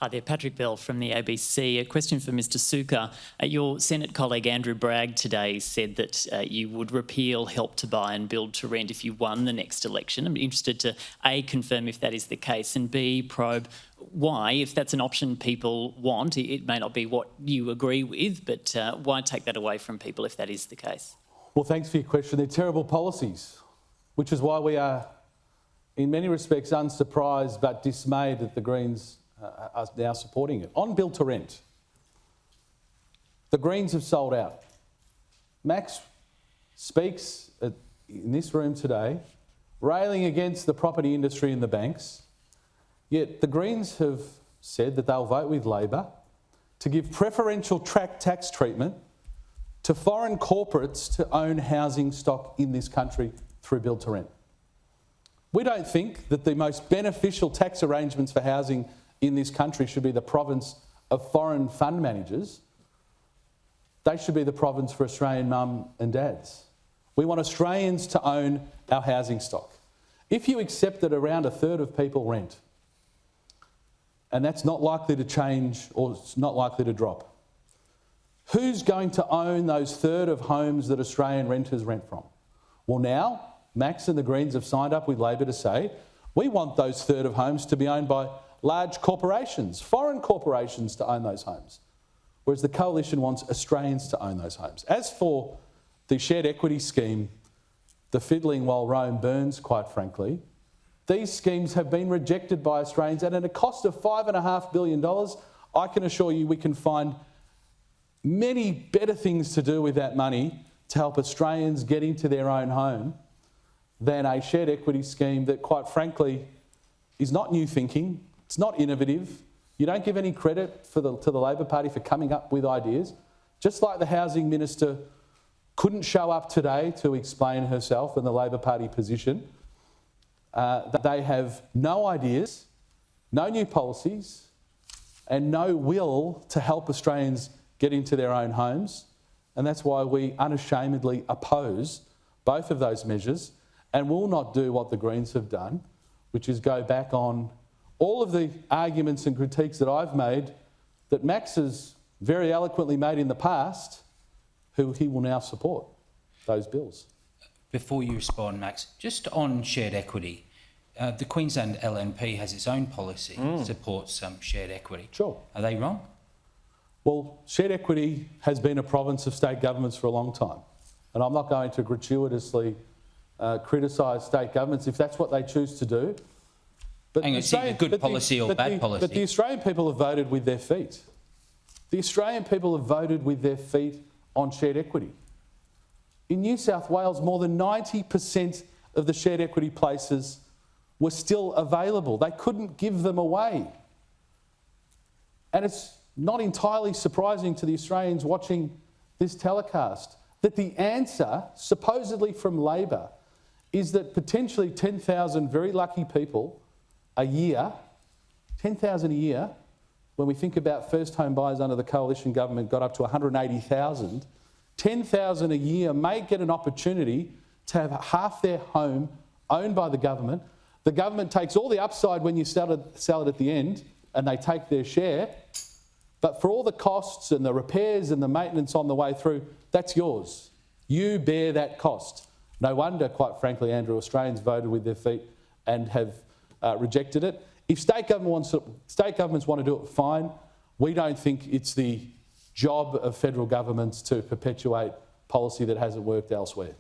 Hi there, Patrick Bell from the ABC. A question for Mr Sukkar. Your Senate colleague Andrew Bragg today said that you would repeal Help to Buy and Build to Rent if you won the next election. I'm interested to A, confirm if that is the case, and B, probe why, if that's an option people want. It may not be what you agree with, but why take that away from people if that is the case? Well, thanks for your question. They're terrible policies, which is why we are, in many respects, unsurprised but dismayed that the Greens are now supporting it. On Build to Rent, the Greens have sold out. Max speaks in this room today, railing against the property industry and the banks, yet the Greens have said that they'll vote with Labor to give preferential tax treatment to foreign corporates to own housing stock in this country through Build to Rent. We don't think that the most beneficial tax arrangements for housing in this country should be the province of foreign fund managers. They should be the province for Australian mum and dads. We want Australians to own our housing stock. If you accept that around a third of people rent, and that's not likely to change or it's not likely to drop, who's going to own those third of homes that Australian renters rent from? Well, now Max and the Greens have signed up with Labor to say, we want those third of homes to be owned by large corporations, foreign corporations to own those homes, whereas the Coalition wants Australians to own those homes. As for the shared equity scheme, the fiddling while Rome burns, quite frankly, these schemes have been rejected by Australians, and at a cost of $5.5 billion, I can assure you we can find many better things to do with that money to help Australians get into their own home than a shared equity scheme that, quite frankly, is not new thinking. It's not innovative. You don't give any credit to the Labor Party for coming up with ideas. Just like the Housing Minister couldn't show up today to explain herself and the Labor Party position, that they have no ideas, no new policies, and no will to help Australians get into their own homes. And that's why we unashamedly oppose both of those measures and will not do what the Greens have done, which is go back on all of the arguments and critiques that I've made that Max has very eloquently made in the past, who he will now support those bills. Before you respond, Max, just on shared equity, the Queensland LNP has its own policy that supports shared equity. Sure. Are they wrong? Well, shared equity has been a province of state governments for a long time, and I'm not going to gratuitously criticise state governments if that's what they choose to do. But Is it a good policy or bad policy? But the Australian people have voted with their feet. The Australian people have voted with their feet on shared equity. In New South Wales, more than 90% of the shared equity places were still available. They couldn't give them away. And it's not entirely surprising to the Australians watching this telecast that the answer, supposedly from Labor, is that potentially 10,000 very lucky people a year, 10,000 a year, when we think about first home buyers under the Coalition government got up to 180,000, 10,000 a year may get an opportunity to have half their home owned by the government. The government takes all the upside when you sell it at the end, and they take their share. But for all the costs and the repairs and the maintenance on the way through, that's yours. You bear that cost. No wonder, quite frankly, Andrew, Australians voted with their feet and have rejected it. If state governments want to do it, fine. We don't think it's the job of federal governments to perpetuate policy that hasn't worked elsewhere.